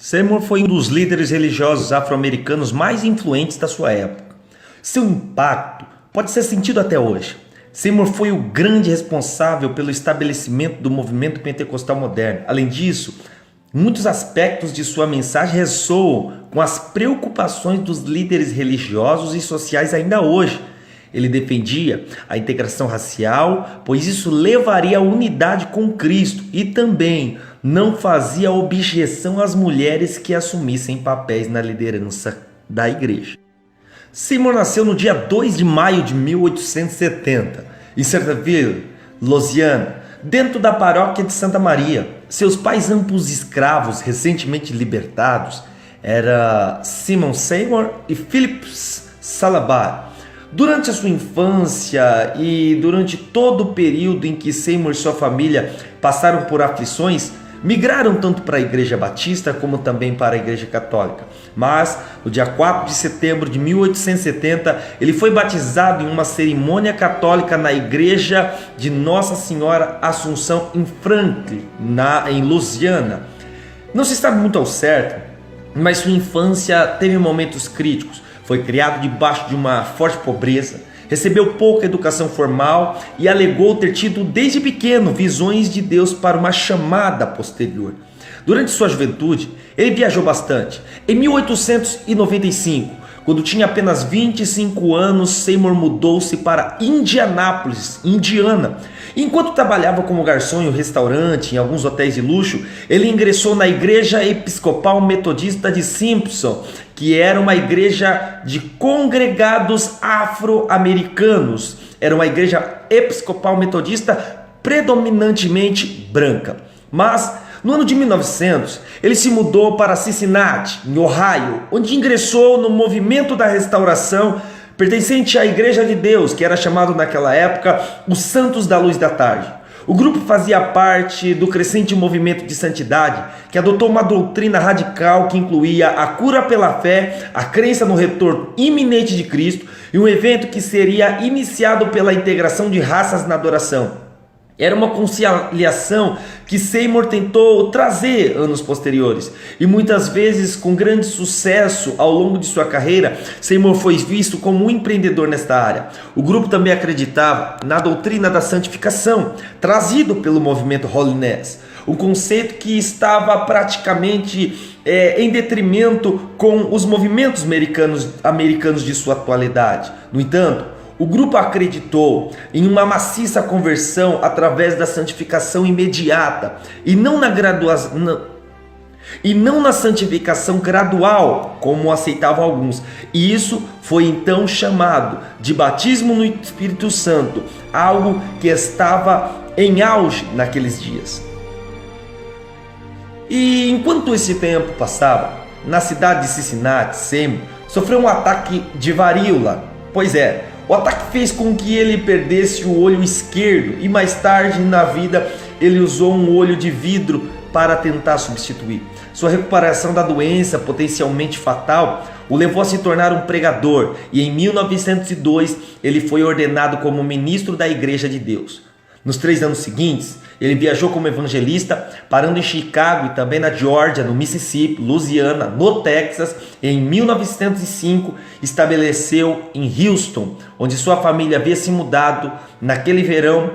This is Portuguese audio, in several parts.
Seymour foi um dos líderes religiosos afro-americanos mais influentes da sua época. Seu impacto pode ser sentido até hoje. Seymour foi o grande responsável pelo estabelecimento do movimento pentecostal moderno. Além disso, muitos aspectos de sua mensagem ressoam com as preocupações dos líderes religiosos e sociais ainda hoje. Ele defendia a integração racial, pois isso levaria à unidade com Cristo, e também não fazia objeção às mulheres que assumissem papéis na liderança da igreja. Seymour nasceu no dia 2 de maio de 1870, em Centerville, Louisiana, dentro da paróquia de Santa Maria. Seus pais, ambos escravos recentemente libertados, eram Simon Seymour e Phillips Salabar. Durante a sua infância e durante todo o período em que Seymour e sua família passaram por aflições, migraram tanto para a Igreja Batista como também para a Igreja Católica. Mas, no dia 4 de setembro de 1870, ele foi batizado em uma cerimônia católica na Igreja de Nossa Senhora Assunção em Franklin, em Louisiana. Não se sabe muito ao certo, mas sua infância teve momentos críticos. Foi criado debaixo de uma forte pobreza, recebeu pouca educação formal e alegou ter tido desde pequeno visões de Deus para uma chamada posterior. Durante sua juventude, ele viajou bastante. Em 1895, quando tinha apenas 25 anos, Seymour mudou-se para Indianápolis, Indiana. Enquanto trabalhava como garçom em um restaurante, em alguns hotéis de luxo, ele ingressou na Igreja Episcopal Metodista de Simpson, que era uma igreja de congregados afro-americanos. Era uma igreja episcopal metodista predominantemente branca. Mas, no ano de 1900, ele se mudou para Cincinnati, em Ohio, onde ingressou no movimento da restauração pertencente à Igreja de Deus, que era chamado naquela época os Santos da Luz da Tarde. O grupo fazia parte do crescente movimento de santidade, que adotou uma doutrina radical que incluía a cura pela fé, a crença no retorno iminente de Cristo e um evento que seria iniciado pela integração de raças na adoração. Era uma conciliação que Seymour tentou trazer anos posteriores, e muitas vezes com grande sucesso ao longo de sua carreira. Seymour foi visto como um empreendedor nesta área. O grupo também acreditava na doutrina da santificação, trazido pelo movimento Holiness, um conceito que estava praticamente em detrimento com os movimentos americanos de sua atualidade. No entanto, o grupo acreditou em uma maciça conversão através da santificação imediata e não na santificação gradual, como aceitavam alguns. E isso foi então chamado de batismo no Espírito Santo, algo que estava em auge naqueles dias. E enquanto esse tempo passava, na cidade de Cincinnati, Seymour sofreu um ataque de varíola. Pois é, o ataque fez com que ele perdesse o olho esquerdo e mais tarde na vida ele usou um olho de vidro para tentar substituir. Sua recuperação da doença potencialmente fatal o levou a se tornar um pregador, e em 1902 ele foi ordenado como ministro da Igreja de Deus. Nos 3 anos seguintes, ele viajou como evangelista, parando em Chicago e também na Geórgia, no Mississippi, Louisiana, no Texas. Em 1905, estabeleceu em Houston, onde sua família havia se mudado. Naquele verão,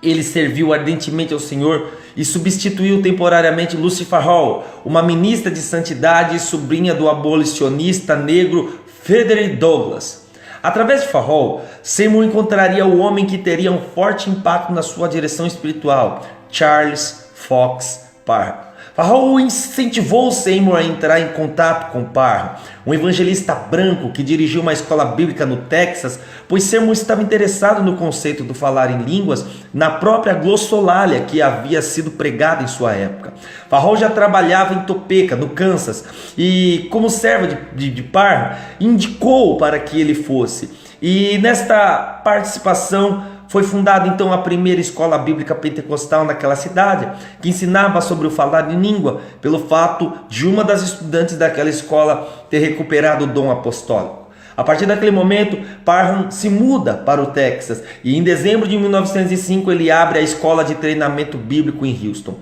ele serviu ardentemente ao Senhor e substituiu temporariamente Lucy Farrell, uma ministra de santidade e sobrinha do abolicionista negro Frederick Douglass. Através de Farrell, Seymour encontraria o homem que teria um forte impacto na sua direção espiritual, Charles Fox Parham. Farrell incentivou Seymour a entrar em contato com Parham, um evangelista branco que dirigiu uma escola bíblica no Texas, pois Seymour estava interessado no conceito do falar em línguas na própria glossolalia que havia sido pregada em sua época. Farrell já trabalhava em Topeka, no Kansas, e como servo de Parham, indicou para que ele fosse. E nesta participação foi fundada então a primeira escola bíblica pentecostal naquela cidade, que ensinava sobre o falar em língua, pelo fato de uma das estudantes daquela escola ter recuperado o dom apostólico. A partir daquele momento, Parham se muda para o Texas e em dezembro de 1905 ele abre a escola de treinamento bíblico em Houston.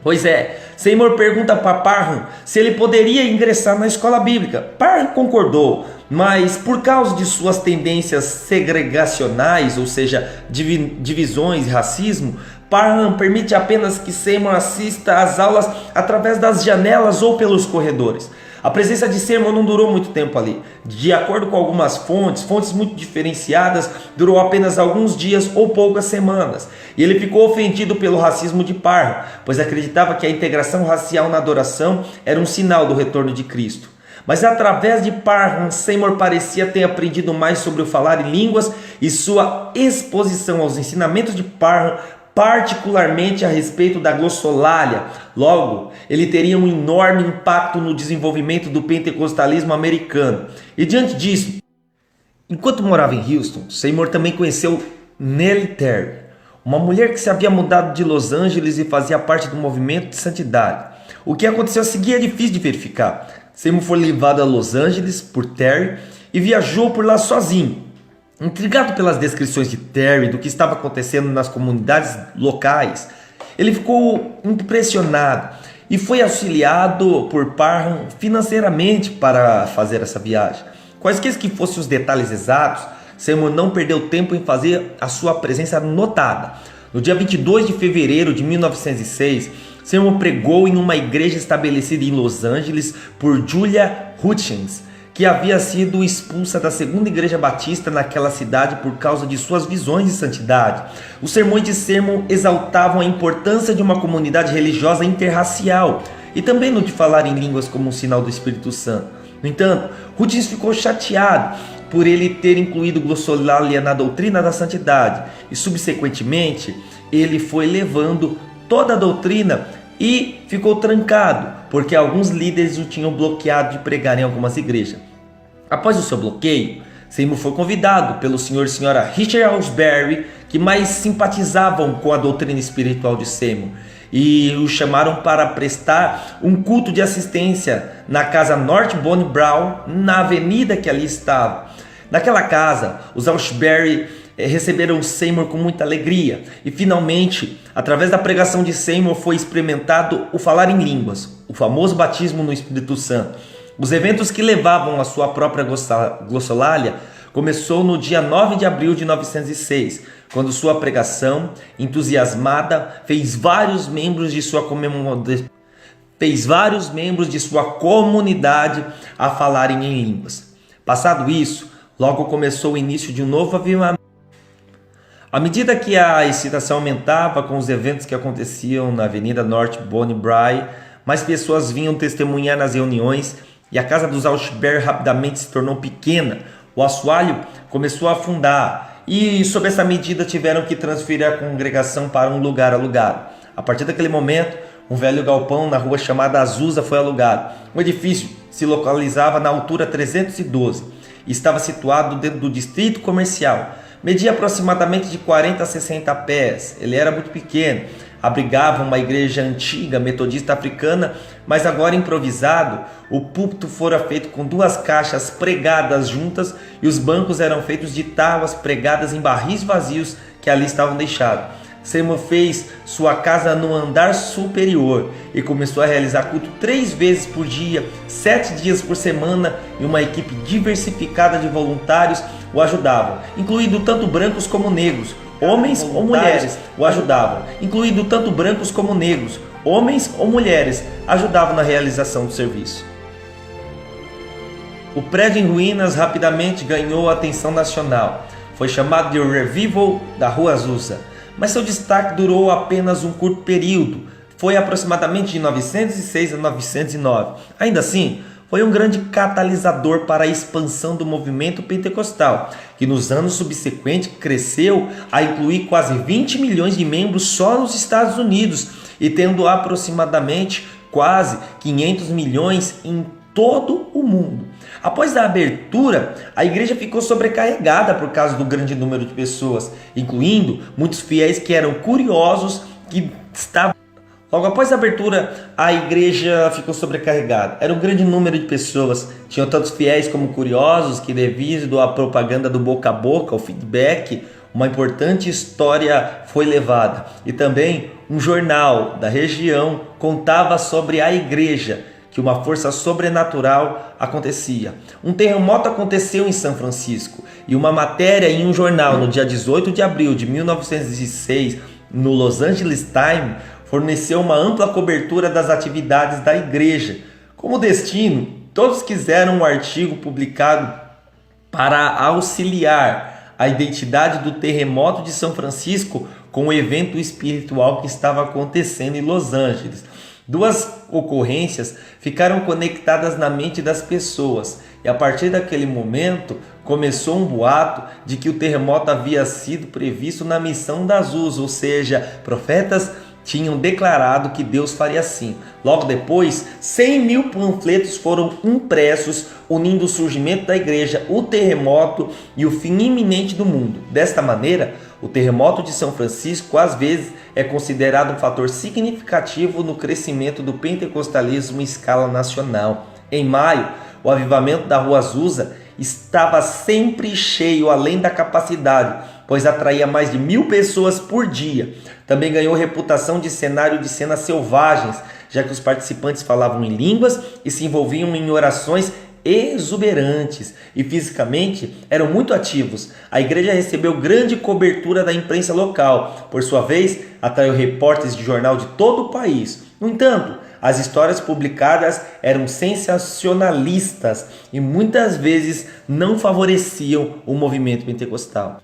Pois é, Seymour pergunta para Parham se ele poderia ingressar na escola bíblica. Parham concordou, mas por causa de suas tendências segregacionais, ou seja, divisões e racismo, Parham permite apenas que Seymour assista às aulas através das janelas ou pelos corredores. A presença de Seymour não durou muito tempo ali. De acordo com algumas fontes muito diferenciadas, durou apenas alguns dias ou poucas semanas. E ele ficou ofendido pelo racismo de Parham, pois acreditava que a integração racial na adoração era um sinal do retorno de Cristo. Mas através de Parham, Seymour parecia ter aprendido mais sobre o falar em línguas e sua exposição aos ensinamentos de Parham, particularmente a respeito da glossolalia. Logo, ele teria um enorme impacto no desenvolvimento do pentecostalismo americano. E diante disso, enquanto morava em Houston, Seymour também conheceu Nellie Terry, uma mulher que se havia mudado de Los Angeles e fazia parte do movimento de santidade. O que aconteceu a seguir é difícil de verificar. Seymour foi levado a Los Angeles por Terry e viajou por lá sozinho. Intrigado pelas descrições de Terry do que estava acontecendo nas comunidades locais, ele ficou impressionado e foi auxiliado por Parham financeiramente para fazer essa viagem. Quaisquer que fossem os detalhes exatos, Seymour não perdeu tempo em fazer a sua presença notada. No dia 22 de fevereiro de 1906, Seymour pregou em uma igreja estabelecida em Los Angeles por Julia Hutchins, que havia sido expulsa da segunda igreja batista naquela cidade por causa de suas visões de santidade. Os sermões de Seymour exaltavam a importância de uma comunidade religiosa interracial e também no de falar em línguas como um sinal do Espírito Santo. No entanto, Hutchins ficou chateado por ele ter incluído glossolalia na doutrina da santidade e, subsequentemente, ele foi levando toda a doutrina e ficou trancado, porque alguns líderes o tinham bloqueado de pregar em algumas igrejas. Após o seu bloqueio, Seymour foi convidado pelo senhor e senhora Richard Ausberry, que mais simpatizavam com a doutrina espiritual de Seymour, e o chamaram para prestar um culto de assistência na casa North Bonnie Brown, na avenida que ali estava. Naquela casa, os Ausberry receberam Seymour com muita alegria e finalmente, através da pregação de Seymour, foi experimentado o falar em línguas, o famoso batismo no Espírito Santo. Os eventos que levavam a sua própria glossolalia começou no dia 9 de abril de 1906, quando sua pregação, entusiasmada, fez vários membros de sua comunidade a falarem em línguas. Passado isso, logo começou o início de um novo avivamento. À medida que a excitação aumentava com os eventos que aconteciam na Avenida North Bonnie Brown, mais pessoas vinham testemunhar nas reuniões e a casa dos Ausberry rapidamente se tornou pequena. O assoalho começou a afundar e, sob essa medida, tiveram que transferir a congregação para um lugar alugado. A partir daquele momento, um velho galpão na rua chamada Azusa foi alugado. O edifício se localizava na altura 312 e estava situado dentro do distrito comercial. Media aproximadamente de 40 a 60 pés. Ele era muito pequeno. Abrigava uma igreja antiga metodista africana, mas agora improvisado. O púlpito fora feito com 2 caixas pregadas juntas e os bancos eram feitos de tábuas pregadas em barris vazios que ali estavam deixados. Seymour fez sua casa no andar superior e começou a realizar culto 3 vezes por dia, 7 dias por semana, e uma equipe diversificada de voluntários o ajudavam, incluindo tanto brancos como negros, homens ou mulheres o ajudavam, incluindo tanto brancos como negros, homens ou mulheres ajudavam na realização do serviço. O prédio em ruínas rapidamente ganhou a atenção nacional. Foi chamado de Revival da Rua Azusa, mas seu destaque durou apenas um curto período. Foi aproximadamente de 906 a 909. Ainda assim, foi um grande catalisador para a expansão do movimento pentecostal, que nos anos subsequentes cresceu a incluir quase 20 milhões de membros só nos Estados Unidos e tendo aproximadamente quase 500 milhões em todo o mundo. Após a abertura, a igreja ficou sobrecarregada por causa do grande número de pessoas, incluindo muitos fiéis que eram curiosos que estavam. Logo após a abertura, a igreja ficou sobrecarregada. Era um grande número de pessoas. Tinham tantos fiéis como curiosos que, devido à propaganda do boca a boca, o feedback, uma importante história foi levada e também um jornal da região contava sobre a igreja, que uma força sobrenatural acontecia. Um terremoto aconteceu em São Francisco e uma matéria em um jornal no dia 18 de abril de 1906, no Los Angeles Times, forneceu uma ampla cobertura das atividades da igreja. Como destino, todos quiseram um artigo publicado para auxiliar a identidade do terremoto de São Francisco com o evento espiritual que estava acontecendo em Los Angeles. Duas ocorrências ficaram conectadas na mente das pessoas e a partir daquele momento começou um boato de que o terremoto havia sido previsto na missão da Azusa, ou seja, profetas tinham declarado que Deus faria assim. Logo depois, 100 mil panfletos foram impressos unindo o surgimento da igreja, o terremoto e o fim iminente do mundo. Desta maneira, o terremoto de São Francisco às vezes é considerado um fator significativo no crescimento do pentecostalismo em escala nacional. Em maio, o avivamento da Rua Azusa estava sempre cheio além da capacidade, pois atraía mais de 1.000 pessoas por dia. Também ganhou reputação de cenário de cenas selvagens, já que os participantes falavam em línguas e se envolviam em orações exuberantes e fisicamente eram muito ativos. A igreja recebeu grande cobertura da imprensa local, por sua vez atraiu repórteres de jornal de todo o país. No entanto, as histórias publicadas eram sensacionalistas e muitas vezes não favoreciam o movimento pentecostal.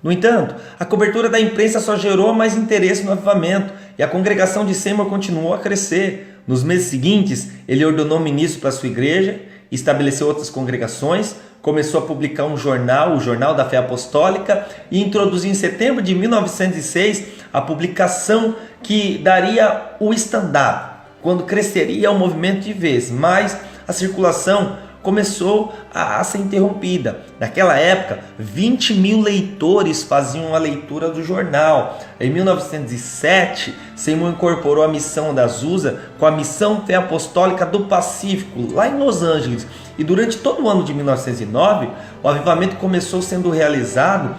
No entanto, a cobertura da imprensa só gerou mais interesse no avivamento e a congregação de Seymour continuou a crescer. Nos meses seguintes, ele ordenou ministros para sua igreja, estabeleceu outras congregações, começou a publicar um jornal, o Jornal da Fé Apostólica, e introduziu em setembro de 1906 a publicação que daria o estandarte, quando cresceria o movimento de vez, mas a circulação começou a ser interrompida. Naquela época, 20 mil leitores faziam a leitura do jornal. Em 1907, Seymour incorporou a missão da Azusa com a Missão Fé Apostólica do Pacífico, lá em Los Angeles. E durante todo o ano de 1909, o avivamento começou sendo realizado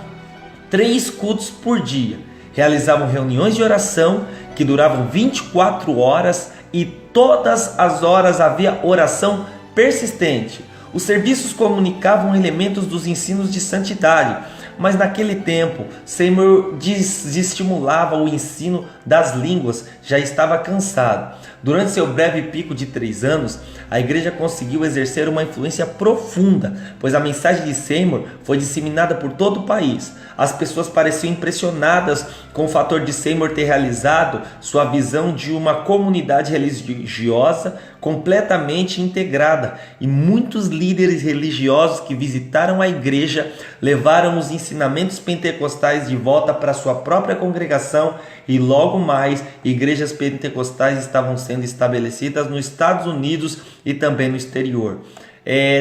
3 cultos por dia. Realizavam reuniões de oração que duravam 24 horas e todas as horas havia oração persistente. Os serviços comunicavam elementos dos ensinos de santidade, mas naquele tempo Seymour desestimulava o ensino das línguas, já estava cansado. Durante seu breve pico de 3 anos, a igreja conseguiu exercer uma influência profunda, pois a mensagem de Seymour foi disseminada por todo o país. As pessoas pareciam impressionadas com o fator de Seymour ter realizado sua visão de uma comunidade religiosa completamente integrada, e muitos líderes religiosos que visitaram a igreja levaram os ensinamentos pentecostais de volta para sua própria congregação, e logo mais igrejas pentecostais estavam sendo estabelecidas nos Estados Unidos e também no exterior.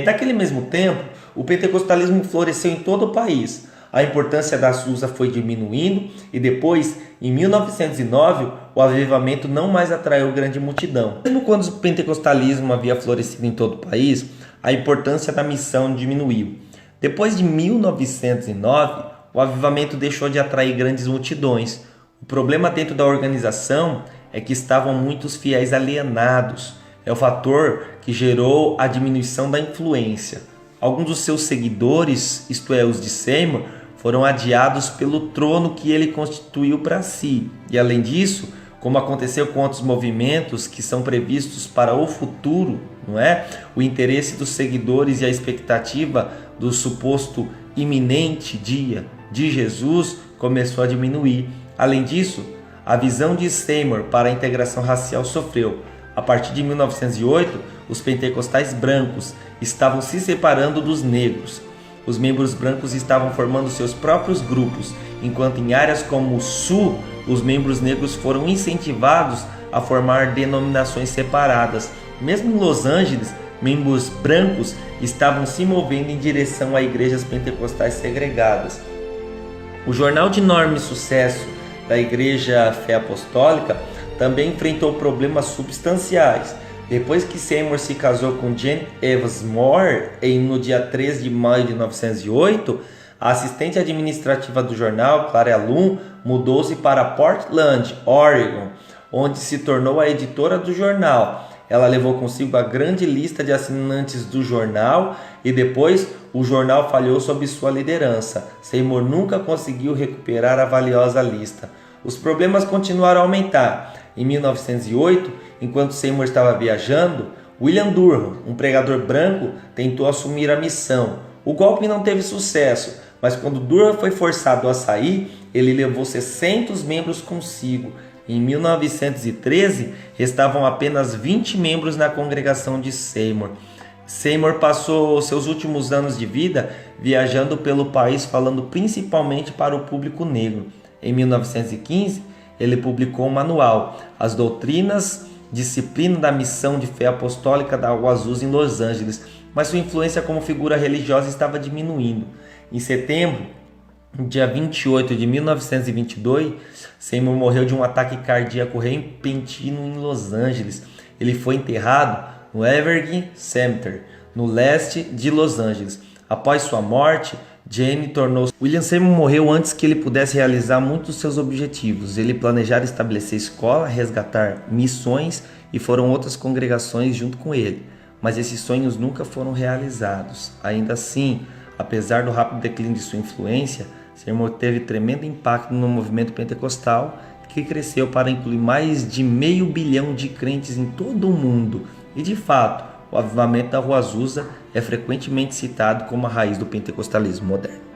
Daquele mesmo tempo, o pentecostalismo floresceu em todo o país. A importância da Azusa foi diminuindo e depois, em 1909, o avivamento não mais atraiu grande multidão. Mesmo quando o pentecostalismo havia florescido em todo o país, a importância da missão diminuiu. Depois de 1909, o avivamento deixou de atrair grandes multidões. O problema dentro da organização é que estavam muitos fiéis alienados. É o fator que gerou a diminuição da influência. Alguns dos seus seguidores, isto é, os de Seymour, foram adiados pelo trono que ele constituiu para si. E além disso, como aconteceu com outros movimentos que são previstos para o futuro, não é? O interesse dos seguidores e a expectativa do suposto iminente dia de Jesus começou a diminuir. Além disso, a visão de Seymour para a integração racial sofreu. A partir de 1908, os pentecostais brancos estavam se separando dos negros. Os membros brancos estavam formando seus próprios grupos, enquanto em áreas como o Sul, os membros negros foram incentivados a formar denominações separadas. Mesmo em Los Angeles, membros brancos estavam se movendo em direção a igrejas pentecostais segregadas. O jornal de enorme sucesso da Igreja Fé Apostólica também enfrentou problemas substanciais. Depois que Seymour se casou com Jane Evans Moore no dia 3 de maio de 1908, A assistente administrativa do jornal, Clara Lum, mudou-se para Portland, Oregon, onde se tornou a editora do jornal. Ela levou consigo a grande lista de assinantes do jornal e depois o jornal falhou sob sua liderança. Seymour nunca conseguiu recuperar a valiosa lista. Os problemas continuaram a aumentar. Em 1908, enquanto Seymour estava viajando, William Durham, um pregador branco, tentou assumir a missão. O golpe não teve sucesso, mas quando Durham foi forçado a sair, ele levou 600 membros consigo. Em 1913, restavam apenas 20 membros na congregação de Seymour. Seymour passou seus últimos anos de vida viajando pelo país falando principalmente para o público negro. Em 1915, ele publicou um manual, As Doutrinas, Disciplina da Missão de Fé Apostólica da Água Azul em Los Angeles, mas sua influência como figura religiosa estava diminuindo. Em setembro, dia 28 de 1922, Seymour morreu de um ataque cardíaco repentino em Los Angeles. Ele foi enterrado no Evergreen Cemetery, no leste de Los Angeles. Após sua morte, Jane tornou-se... William Seymour morreu antes que ele pudesse realizar muitos dos seus objetivos. Ele planejara estabelecer escola, resgatar missões e foram outras congregações junto com ele. Mas esses sonhos nunca foram realizados. Ainda assim, apesar do rápido declínio de sua influência, Seymour teve tremendo impacto no movimento pentecostal, que cresceu para incluir mais de 500 milhão de crentes em todo o mundo. E de fato, o avivamento da Rua Azusa é frequentemente citado como a raiz do pentecostalismo moderno.